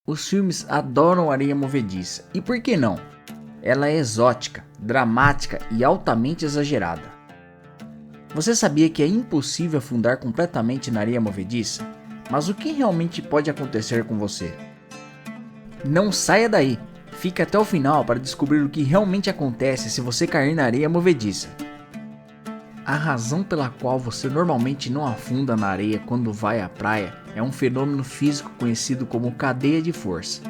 Os filmes adoram areia movediça, e por que não? Ela é exótica, dramática e altamente exagerada. Você sabia que é impossível afundar completamente na areia movediça? Mas o que realmente pode acontecer com você? Não saia daí! Fique até o final para descobrir o que realmente acontece se você cair na areia movediça. A razão pela qual você normalmente não afunda na areia quando vai à praia é um fenômeno físico conhecido como cadeia de força.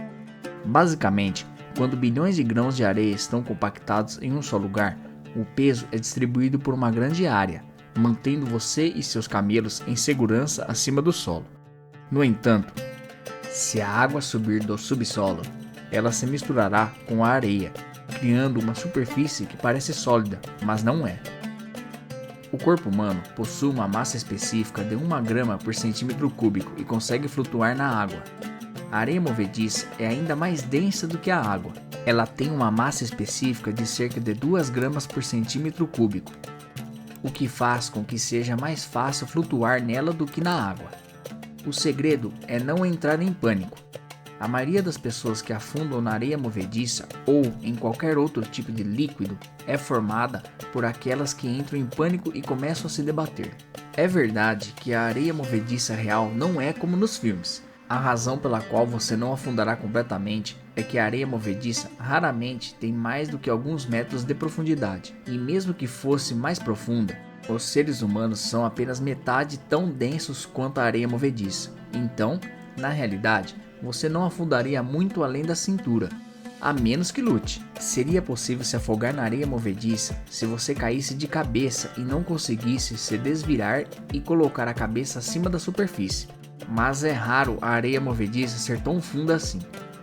Basicamente, quando bilhões de grãos de areia estão compactados em um só lugar, o peso é distribuído por uma grande área, mantendo você e seus camelos em segurança acima do solo. No entanto, se a água subir do subsolo, ela se misturará com a areia, criando uma superfície que parece sólida, mas não é. O corpo humano possui uma massa específica de 1 grama por centímetro cúbico e consegue flutuar na água. A areia movediça é ainda mais densa do que a água. Ela tem uma massa específica de cerca de 2 gramas por centímetro cúbico, o que faz com que seja mais fácil flutuar nela do que na água. O segredo é não entrar em pânico. A maioria das pessoas que afundam na areia movediça ou em qualquer outro tipo de líquido é formada por aquelas que entram em pânico e começam a se debater. É verdade que a areia movediça real não é como nos filmes. A razão pela qual você não afundará completamente é que a areia movediça raramente tem mais do que alguns metros de profundidade, e mesmo que fosse mais profunda, os seres humanos são apenas metade tão densos quanto a areia movediça. Então, na realidade, você não afundaria muito além da cintura, a menos que lute. Seria possível se afogar na areia movediça se você caísse de cabeça e não conseguisse se desvirar e colocar a cabeça acima da superfície. Mas é raro a areia movediça ser tão funda assim.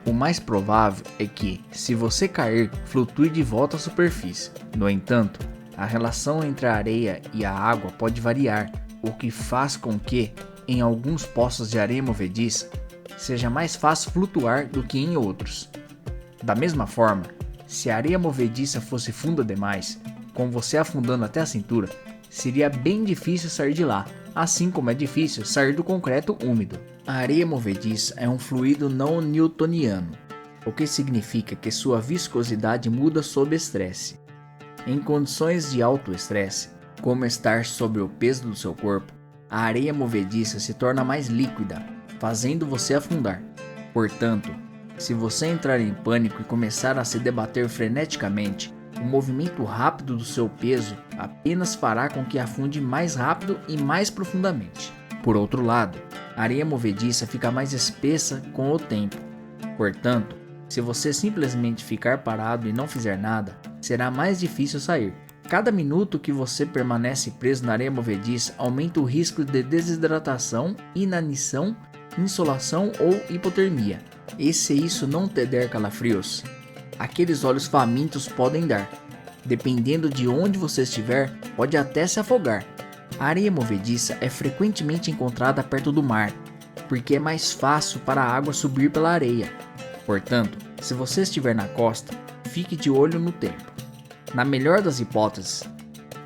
O mais provável é que, se você cair, flutue de volta à superfície. No entanto, a relação entre a areia e a água pode variar, o que faz com que, em alguns poços de areia movediça, seja mais fácil flutuar do que em outros. Da mesma forma, se a areia movediça fosse funda demais, com você afundando até a cintura, seria bem difícil sair de lá, assim como é difícil sair do concreto úmido. A areia movediça é um fluido não newtoniano, o que significa que sua viscosidade muda sob estresse. Em condições de alto estresse, como estar sob o peso do seu corpo, a areia movediça se torna mais líquida, fazendo você afundar. Portanto, se você entrar em pânico e começar a se debater freneticamente, o movimento rápido do seu peso apenas fará com que afunde mais rápido e mais profundamente. Por outro lado, a areia movediça fica mais espessa com o tempo. Portanto, se você simplesmente ficar parado e não fizer nada, será mais difícil sair. Cada minuto que você permanece preso na areia movediça aumenta o risco de desidratação, inanição, insolação ou hipotermia. E se isso não te der calafrios, aqueles olhos famintos podem dar. Dependendo de onde você estiver, pode até se afogar. A areia movediça é frequentemente encontrada perto do mar, porque é mais fácil para a água subir pela areia. Portanto, se você estiver na costa, fique de olho no tempo. Na melhor das hipóteses,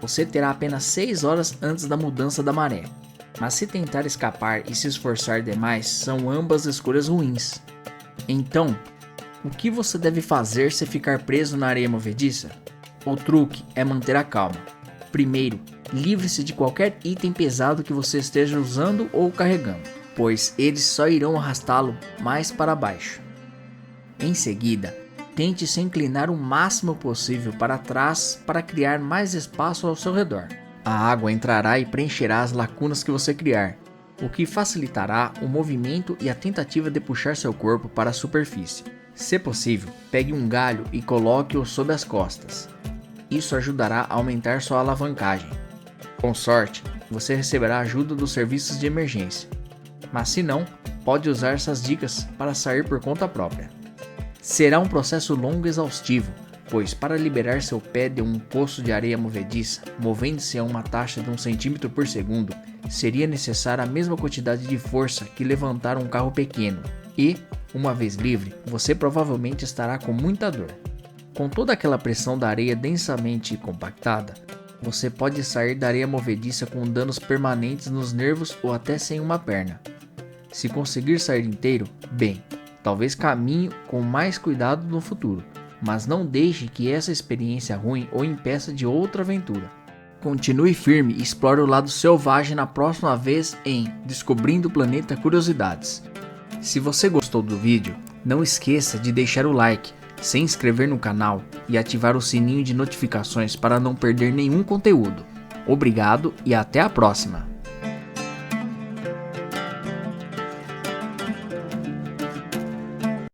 você terá apenas 6 horas antes da mudança da maré. Mas se tentar escapar e se esforçar demais, são ambas escolhas ruins. Então, o que você deve fazer se ficar preso na areia movediça? O truque é manter a calma. Primeiro, livre-se de qualquer item pesado que você esteja usando ou carregando, pois eles só irão arrastá-lo mais para baixo. Em seguida, tente se inclinar o máximo possível para trás para criar mais espaço ao seu redor. A água entrará e preencherá as lacunas que você criar, o que facilitará o movimento e a tentativa de puxar seu corpo para a superfície. Se possível, pegue um galho e coloque-o sob as costas. Isso ajudará a aumentar sua alavancagem. Com sorte, você receberá ajuda dos serviços de emergência. Mas se não, pode usar essas dicas para sair por conta própria. Será um processo longo e exaustivo, pois para liberar seu pé de um poço de areia movediça, movendo-se a uma taxa de 1 centímetro por segundo, seria necessária a mesma quantidade de força que levantar um carro pequeno. E, uma vez livre, você provavelmente estará com muita dor. Com toda aquela pressão da areia densamente compactada, você pode sair da areia movediça com danos permanentes nos nervos ou até sem uma perna. Se conseguir sair inteiro, bem. Talvez caminhe com mais cuidado no futuro, mas não deixe que essa experiência ruim o impeça de outra aventura. Continue firme e explore o lado selvagem na próxima vez em Descobrindo o Planeta Curiosidades. Se você gostou do vídeo, não esqueça de deixar o like, se inscrever no canal e ativar o sininho de notificações para não perder nenhum conteúdo. Obrigado e até a próxima!